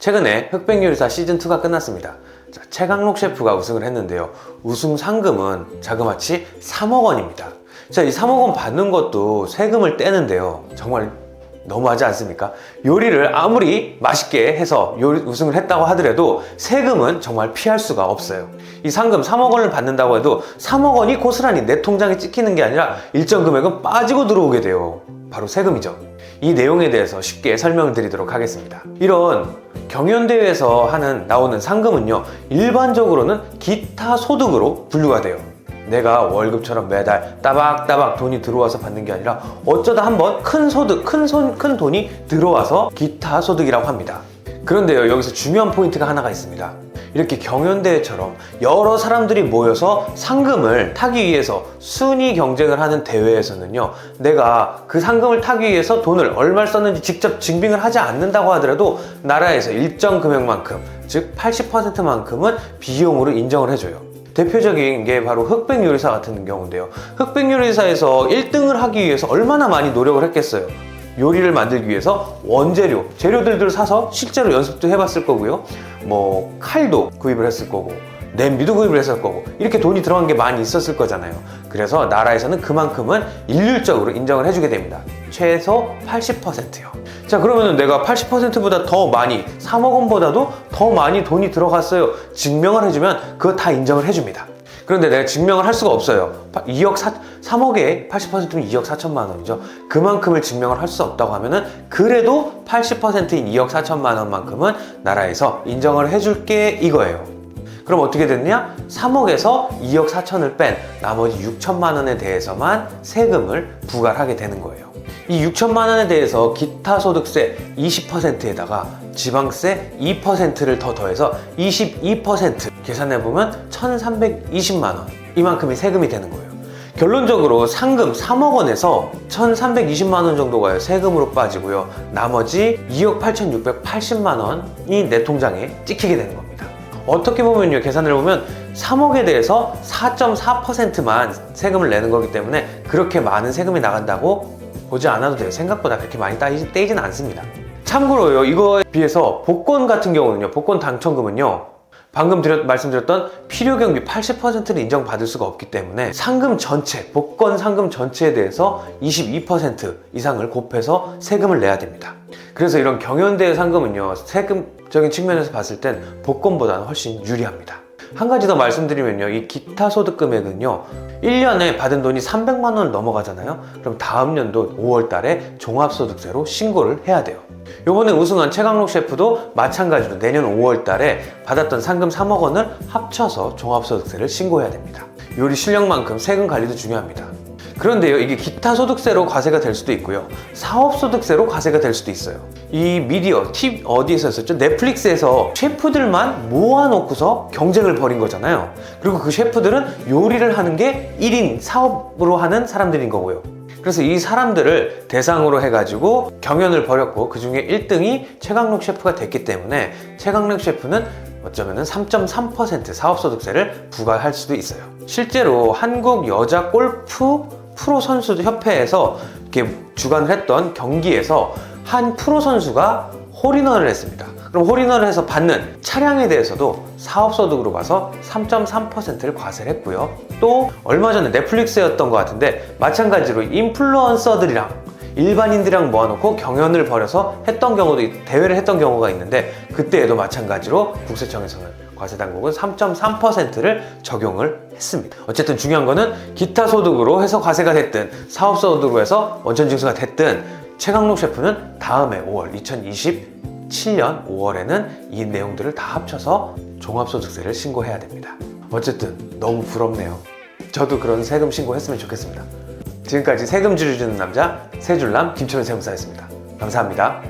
최근에 흑백요리사 시즌2가 끝났습니다. 자, 최강록 셰프가 우승을 했는데요. 우승 상금은 자그마치 3억 원입니다. 자, 이 3억 원 받는 것도 세금을 떼는데요. 정말 너무하지 않습니까? 요리를 아무리 맛있게 해서 우승을 했다고 하더라도 세금은 정말 피할 수가 없어요. 이 상금 3억 원을 받는다고 해도 3억 원이 고스란히 내 통장에 찍히는 게 아니라 일정 금액은 빠지고 들어오게 돼요. 바로 세금이죠. 이 내용에 대해서 쉽게 설명을 드리도록 하겠습니다. 이런 경연대회에서 나오는 상금은요, 일반적으로는 기타 소득으로 분류가 돼요. 내가 월급처럼 매달 따박따박 돈이 들어와서 받는 게 아니라 어쩌다 한번 큰 소득, 큰 돈이 들어와서 기타 소득이라고 합니다. 그런데요, 여기서 중요한 포인트가 하나가 있습니다. 이렇게 경연대회처럼 여러 사람들이 모여서 상금을 타기 위해서 순위 경쟁을 하는 대회에서는요, 내가 그 상금을 타기 위해서 돈을 얼마를 썼는지 직접 증빙을 하지 않는다고 하더라도 나라에서 일정 금액만큼, 즉 80%만큼은 비용으로 인정을 해줘요. 대표적인 게 바로 흑백요리사 같은 경우인데요. 흑백요리사에서 1등을 하기 위해서 얼마나 많이 노력을 했겠어요. 요리를 만들기 위해서 원재료, 재료들을 사서 실제로 연습도 해봤을 거고요. 뭐 칼도 구입을 했을 거고, 냄비도 구입을 했을 거고, 이렇게 돈이 들어간 게 많이 있었을 거잖아요. 그래서 나라에서는 그만큼은 일률적으로 인정을 해주게 됩니다. 최소 80%요. 자, 그러면 내가 80%보다 더 많이, 3억 원보다도 더 많이 돈이 들어갔어요. 증명을 해주면 그거 다 인정을 해줍니다. 그런데 내가 증명을 할 수가 없어요. 3억에 80%면 2억 4천만 원이죠. 그만큼을 증명을 할 수 없다고 하면은 그래도 80%인 2억 4천만 원만큼은 나라에서 인정을 해줄게 이거예요. 그럼 어떻게 됐냐? 3억에서 2억 4천을 뺀 나머지 6천만 원에 대해서만 세금을 부과를 하게 되는 거예요. 이 6천만 원에 대해서 기타 소득세 20%에다가 지방세 2%를 더 더해서 22% 계산해보면 1,320만 원, 이만큼이 세금이 되는 거예요. 결론적으로 상금 3억 원에서 1,320만 원 정도가 세금으로 빠지고요. 나머지 2억 8,680만 원이 내 통장에 찍히게 되는 겁니다. 어떻게 보면요, 계산을 해보면 3억에 대해서 4.4%만 세금을 내는 거기 때문에 그렇게 많은 세금이 나간다고 보지 않아도 돼요. 생각보다 그렇게 많이 떼이진 않습니다. 참고로요, 이거에 비해서 복권 같은 경우는요, 복권 당첨금은요, 방금 말씀드렸던 필요경비 80%를 인정받을 수가 없기 때문에 상금 전체, 복권 상금 전체에 대해서 22% 이상을 곱해서 세금을 내야 됩니다. 그래서 이런 경연대회 상금은요, 세금적인 측면에서 봤을 땐 복권보다는 훨씬 유리합니다. 한 가지 더 말씀드리면요, 이 기타 소득 금액은요, 1년에 받은 돈이 300만 원을 넘어가잖아요. 그럼 다음 연도 5월 달에 종합소득세로 신고를 해야 돼요. 요번에 우승한 최강록 셰프도 마찬가지로 내년 5월 달에 받았던 상금 3억 원을 합쳐서 종합소득세를 신고해야 됩니다. 요리 실력만큼 세금 관리도 중요합니다. 그런데요, 이게 기타 소득세로 과세가 될 수도 있고요, 사업소득세로 과세가 될 수도 있어요. 이 미디어, 팁 어디에서 했었죠? 넷플릭스에서 셰프들만 모아놓고서 경쟁을 벌인 거잖아요. 그리고 그 셰프들은 요리를 하는 게 1인 사업으로 하는 사람들인 거고요. 그래서 이 사람들을 대상으로 해가지고 경연을 벌였고, 그 중에 1등이 최강록 셰프가 됐기 때문에 최강록 셰프는 어쩌면은 3.3% 사업소득세를 부과할 수도 있어요. 실제로 한국 여자 골프 프로 선수 협회에서 이렇게 주관을 했던 경기에서 한 프로 선수가 홀인원을 했습니다. 그럼 홀인원을 해서 받는 차량에 대해서도 사업소득으로 봐서 3.3%를 과세를 했고요. 또 얼마 전에 넷플릭스였던 것 같은데, 마찬가지로 인플루언서들이랑 일반인들이랑 모아놓고 경연을 벌여서 대회를 했던 경우가 있는데, 그때에도 마찬가지로 국세청에서는 과세당국은 3.3%를 적용을 했습니다. 어쨌든 중요한 거는 기타 소득으로 해서 과세가 됐든 사업소득으로 해서 원천징수가 됐든 최강록 셰프는 다음해 5월 2027년 5월에는 이 내용들을 다 합쳐서 종합소득세를 신고해야 됩니다. 어쨌든 너무 부럽네요. 저도 그런 세금 신고했으면 좋겠습니다. 지금까지 세금지를 주는 남자 세줄남 김철훈 세무사였습니다. 감사합니다.